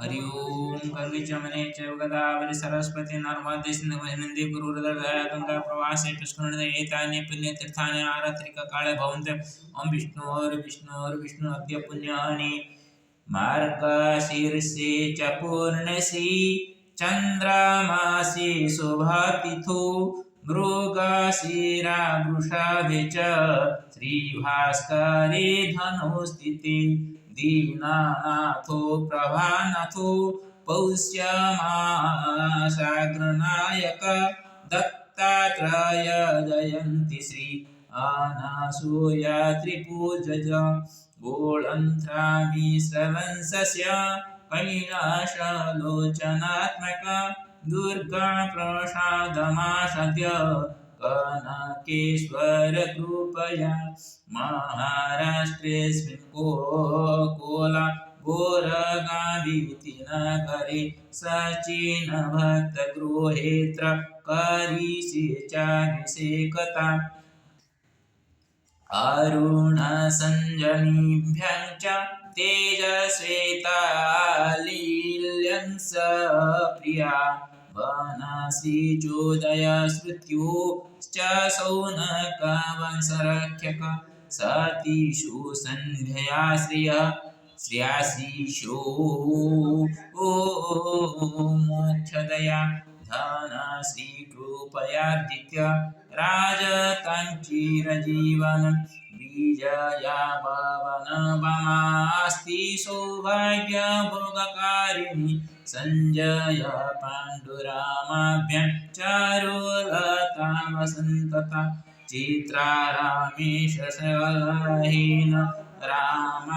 हरि ओम गंगे चमने च गोदावरी सरस्वती नर्मदे सिन्धु गुरु गंगा प्रवासे पुष्करणे एतानि पुण्यतीर्थानि आरात्रिक काले भवन्ति ओम विष्णु अद्य पुण्यानि मार्गशीर्षे च पूर्णसि चन्द्रमासि शुभतिथौ मृगशिरा वृषभे च श्रीभास्करे धनुस्थिते दीनानाथो प्रभानाथो पौष्यमासाग्रनायक दत्तात्रय जयन्ति श्री अनसूया त्रिपूजज गोळन्त्रामि श्रवंसस्य कैलासलोचनात्मक दुर्गा प्रसादमासद्य कनकेश्वर कृपया महाराष्ट्रेऽस्मिन् कोला गोरगावीति नगरे सचिन भक्तगृहेत्र करिष्ये चाभिषेकता अरुणसञ्जनिभ्यं च तेजस्वेतालील्यंस प्रिया वनसि चोदयस्मृत्युश्च शौनकवंशरक्षक सतीषु सन्ध्यया श्रियाशिषो मोक्षदया धनश्रीकृपयार्जित्य राजताञ्चिरजीवनं विजया भवनवमास्ति सौभाग्यभोगकारिणी सञ्जय पाण्डुरामाभ्यां चारुलता वसन्तता चित्रारामेश सहेन रामशान्तात्मकः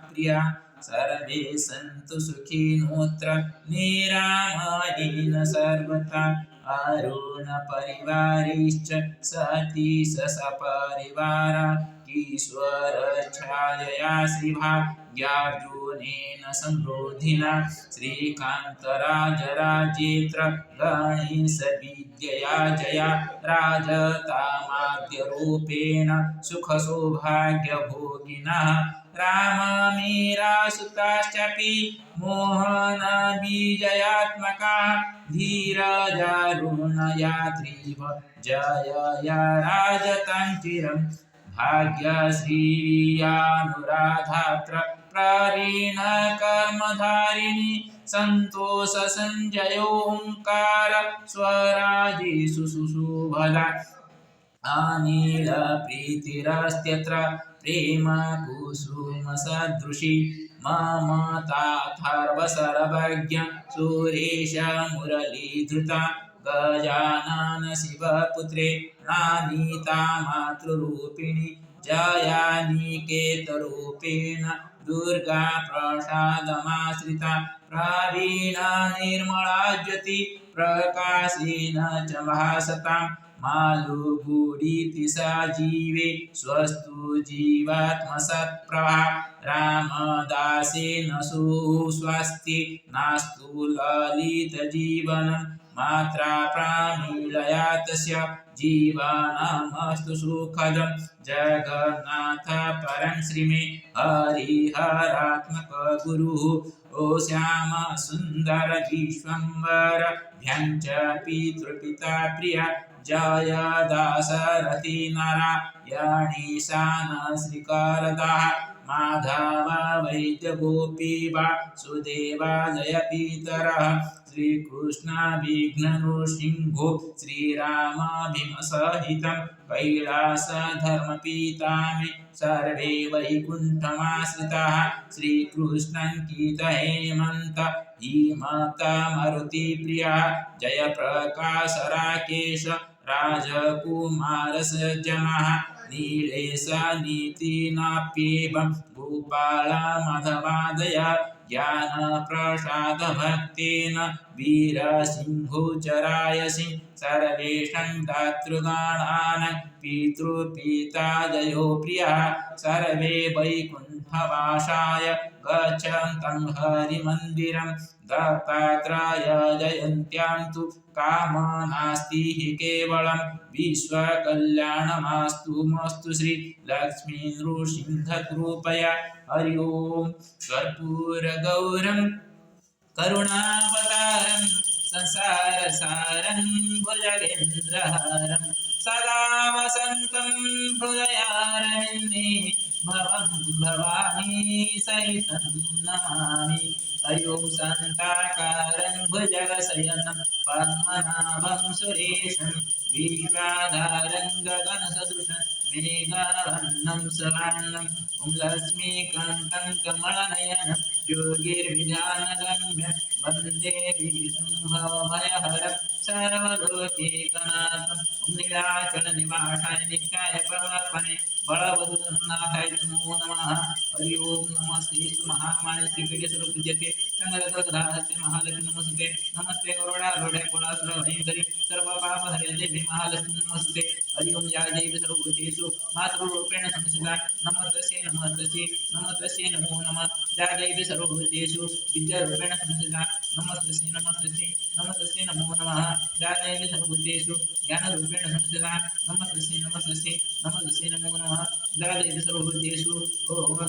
प्रिया सर्वे सन्तु सुखिनोऽत्र निरामयेन सर्वथा अरुणपरिवारैश्च सतीश सपरिवार ईश्वरच्छायया श्रीभाग्यार्जुनेन समृद्धिना श्रीकान्तराजराजेत्र गणेशविद्यया जया राजतामाद्यरूपेण सुखसौभाग्यभोगिनः राममीरासुताश्चापि मोहनबीजयात्मका धीरजारुणयात्रीव जयया राजताञ्चिरम् भाग्यश्रीयानुराधात्र प्रारीणकर्मधारिणी सन्तोषसञ्जयोऽङ्कार स्वराजेषु सुशोभदा अनिलप्रीतिरस्त्यत्र प्रेमकुसुमसदृशी ममताथर्वसर्वज्ञ सुरेश मुरलीधृता गजानन शिवपुत्रे नानीता मातृरूपिणी जयानिकेतरूपेण दुर्गा प्रसादमाश्रिता प्रवीणा निर्मला ज्योति प्रकाशेन च भासताम् मालुगुडीति सा जीवे स्वस्तु जीवात्मसत्प्रभा रामदासेन सुस्वस्ति नास्तु ललितजीवनं मात्रा प्रामीलया तस्य जीवनमस्तु सुखदं जगन्नाथ परं श्रीमे हरिहरात्मक गुरुः ओ श्याम सुन्दर विश्वम्बर भ्यञ्च पितृपिता प्रिया जय दाशरथी नारायणीशान श्रीकारदाः माधव वैद्य गोपी वासुदेवा जय पितरः श्रीकृष्ण विघ्ननृसिंहो श्रीराम भीमसहितं कैलासधर्मपिता मे सर्वे वैकुण्ठमाश्रिताः श्रीकृष्णं कीर्तयेमन्त हिमतमरुतिप्रिया जय प्रकाश राकेश राजकुमार सज्जनः नीलेश नीतिनाप्येवं गोपाल माधवादय ज्ञानप्रसादभक्तेन वीरसिंहो चरायसि सर्वेषां दातृगणानां पितृपिता जयो प्रियः सर्वे वैकुण्ठ गुह्यवासाय गच्छन्तं हरिमन्दिरं दत्तात्रेय जयन्त्यां तु कामनास्ति हि केवलं विश्वकल्याणमास्तु मस्तु श्री लक्ष्मी नृसिंहकृपया हरि ओं कर्पूरगौरं करुणावतारं संसारसारं भुजगेन्द्रहारं सदा वसन्तं हृदयारविन्दे भवं भवानी सहितं नमामि हरि ओं शान्ताकारं भुजगशयनं पद्मनाभं सुरेशं विश्वाधारं गगनसदृशं मेघवर्णं सुवर्णं ॐ लक्ष्मीकान्तं कमलनयनं योगिर्विधानगम्यं वन्दे विष्णुभवभयहरं सर्वलोकैकनाथं ॐ नीलाचलनिवासाय नित्याय परमात्मने बलवदनाथाय नमो नमः हरि ओं नमस्ते महामाय श्रीपीठेश्वरपूज्यते संगतगदाहस्ते महालक्ष्मी नमस्ते नमस्ते गरुडारूढे कुलासुरभयङ्करि सर्वपापहरे देवी महालक्ष्मी नमस्ते हरि ओं या देवी सर्वभूतेषु मातृरूपेण संस्थिता नमस्तस्यै नमस्तस्यै नमस्तस्यै नमो नमः या देवी सर्वभूतेषु विद्यारूपेण संस्थिता नमस्तस्यै नमस्तस्यै नमस्तस्यै नमो नमः या देवी सर्वभूतेषु ज्ञानरूपेण संस्थिता नमस्तस्यै नमस्तस्यै नमस्तस्यै नमो नमः या देवी सर्वभूतेषु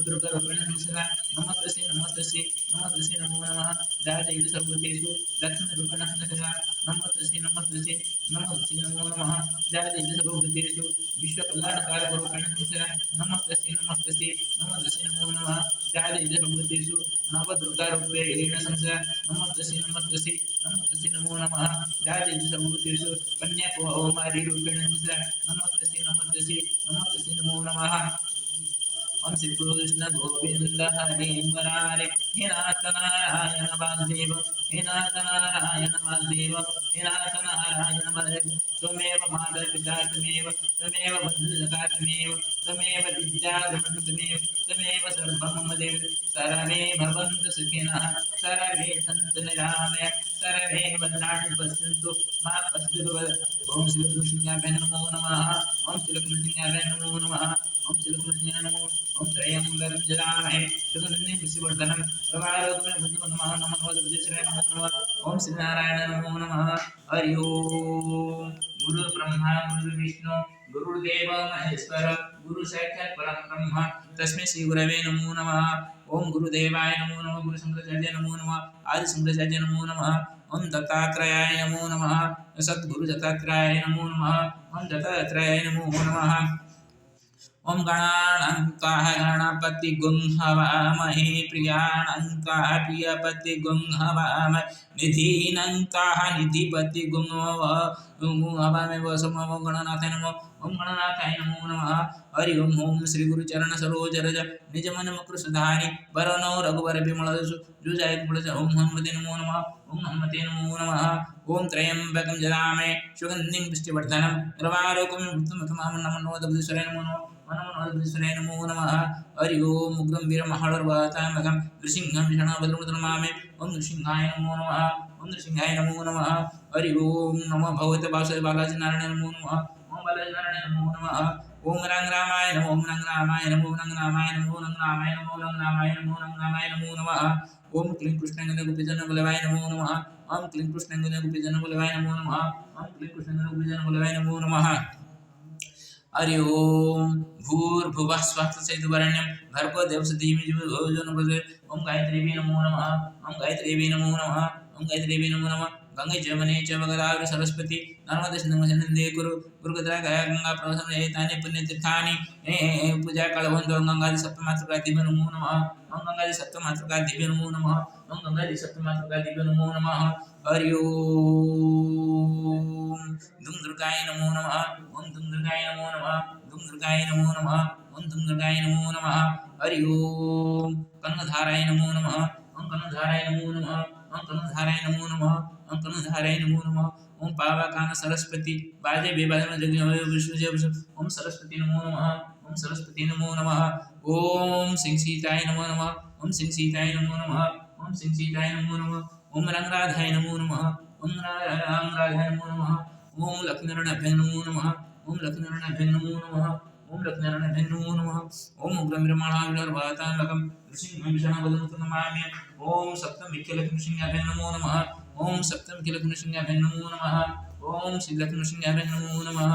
दुर्गारूपेण संस्थिता नमस्तस्यै नमस्तस्यै नमस्तस्यै नमो नमः या देवी सर्वभूतेषु लक्ष्मीरूपेण संस्थिता नमस्तस्यै नमस्तस्यै नमस्तस्यै नमो नमः या देवी सर्वभूतेषु विश्वकल्याणकारकरूपेण संस्थिता नमस्तस्यै नमस्तस्यै नमस्तस्यै नमो नमः या देवी सर्वभूतेषु नवदुर्गारूपेण संस्थिता नमस्तस्यै नमस्तस्यै नमस्तस्यै नमो नमः या देवी सर्वभूतेषु कन्याकुमारीरूपेण संस्थिता नमस्तस्यै नमस्तस्यै नमस्तस्यै नमो नमः ओं श्री कृष्ण गोविंद हरे मुरारे हे नाथ नारायण वासुदेव हे नाथ नारायण वासुदेव हे नाथ नारायण वासुदेव त्वमेव माता पिता त्वमेव त्वमेव बन्धुसखा त्वमेव त्वमेव विद्यागमनं त्वमेव सर्वं मम देव सर्वे भवन्तु सुखिनः सर्वे सन्तु निरामया सर्वे भद्राणि पश्यन्तु मा कश्चित् ओं श्री कृष्णाय नमो नमः ओं श्री कृष्णाय नमो नमः ओं श्री कृष्णाय नमो ओं त्र्यम्बकं यजामहे सुगन्धिं पुष्टिवर्धनं सर्वारोग्यं नमः नमः नमः नमः ओं श्री नारायण नमो नमः हरि ओं गुरुर्ब्रह्मा गुरुर्विष्णु गुरुर्देव महेश्वर गुरु साक्षात् परं ब्रह्म तस्मै श्री गुरवे नमो नमः ओं गुरुदेवाय नमो नमः गुरु शंकराचार्य नमो नमः आदि शंकराचार्य नमो नमः ओं दत्तात्रेयाय नमो नमः सद्गुरु दत्तात्रेयाय नमो नमः ओं दत्तात्रेयाय नमो नमः ओं गणानान्ताः गणपति गुं हवामहे प्रियाणान्ताः प्रियपति गुं हवामहे निधीनान्ताः निधिपति गुं हवामहे वसुमो गणनाथाय नमो ओं गणनाथाय नमो नमः हरि ओं ओं श्री गुरुचरण सरोज रज निज मन मुकुर सुधारि वरनो रघुवर विमल जुजाय कुलज ओं हनुमते नमो नमः ओं हनुमते नमो नमः ओं त्र्यम्बकं यजामहे सुगन्धिं पुष्टिवर्धनं सर्वारोग्यं मुक्तिमथमां नमो नमः मनोनमः नमो नमः हरि ओं उग्रं वीरमहाळर्वतामकं नृसिंहं विषणावदृतनमामि ओं नृसिंहाय नमो नमः ओं नृसिंहाय नमो नमः हरि ओं नमो भगवते वासुदेवाय बालाजी नारायण नमो नमः ओं बालाजी नारायण नमो नमः ओं रंग रामाय नमो ओं रंग रामाय नमो रंग रामाय नमो रंग रामाय नमो रंग रामाय नमो रंग रामाय नमो नमः ओं क्लीं कृष्णांगने गोपीजन बलवाय नमो नमः ओं क्लीं कृष्णांगने गोपीजन बलवाय नमो नमः ओं क्लीं कृष्णांगने गोपीजन बलवाय नमो नमः हरि ओं भूर्भुवः स्वः तत्सवितुर्वरेण्यं भर्गो देवस्य धीमहि धियो यो न प्रचोदयात् ओं गायत्रीवे नमो नमः ओं गायत्रीवे नमो नमः ओं गायत्रीवे नमो नमः गंगे च यमुने च गोदावरी सरस्वती नर्मदे सिन्धु नदी कुरु गुरुगोत्रा गंगा प्रवसनं एतानि पुण्यतीर्थानि पूजा कालभन्तो गंगादि सप्तमातृकादिभ्यो नमो नमः ओं गंगादि सप्तमातृकादिभ्यो नमो नमः ओं गंगादि सप्तमातृकादिभ्यो नमो नमः हरि ओं दुं दुर्गाय नमो नमः ओं दुं दुर्गाय नमो नमः दुं दुर्गाय नमो नमः ओं दुं दुर्गाय नमो नमः हरि ओं कन्नधाराय नमो नमः ओं कन्नधाराय नमो नमः ओं कन्नधाराय नमो नमः ओं कन्नधाराय नमो नमः ओं पावकान सरस्वती बाजे बेबाजे जगि विष्णुजय ओं सरस्वती नमो नमः ओं सरस्वती नमो नमः ओं सिंह सीताय नमो नमः ओं सिंह सीताय नमो नमः ओं सिंह सीताय नमो नमः ओं रंगराधाय नमो नमः ओं रंगराधाय नमो नमः ओं लक्ष्मीनारायणाभ्यां नमो नमः ओं लक्ष्मीनारायणाभ्यां नमो नमः ओम लक्ष्मीनारायणाभ्यै नमो नमः ओम उग्रमिरमाणाविर्भातान्मकं नृसिंहविषणवदनुतं नमामि ओम सप्तमीख्यलक्ष्मीसिंहाभ्यै नमो नमः ओम सप्तमीख्यलक्ष्मीसिंहाभ्यै नमो नमः ओम श्रीलक्ष्मीसिंहाभ्यै नमो नमः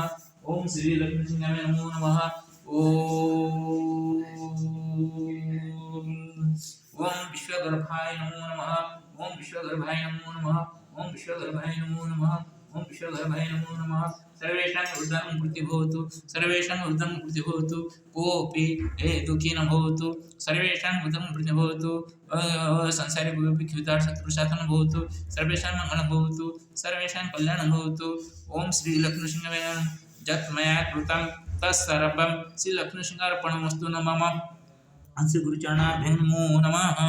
ओम श्रीलक्ष्मीसिंहाभ्यै नमो नमः ओम विश्वगर्भाय नमो नमः ओम विश्वगर्भाय नमो नमः ओम विश्वगर्भाय नमो नमः ओम विश्वगर्भाय नमो नमः सर्वेषां उद्धरणं कृति भवतु सर्वेषां उद्धरणं कृति भवतु कोऽपि दुःखी न भवतु सर्वेषां उद्धरणं कृति भवतु संसारे कोऽपि क्षुधाशत्रुशासनं भवतु सर्वेषां मङ्गलं भवतु सर्वेषां कल्याणं भवतु ओम श्रीलक्ष्मीसिंहाय यत् मया कृतं तत्सर्वं श्रीलक्ष्मीसिंहार्पणमस्तु न मम श्री गुरुचरणाभ्यो नमो नमः।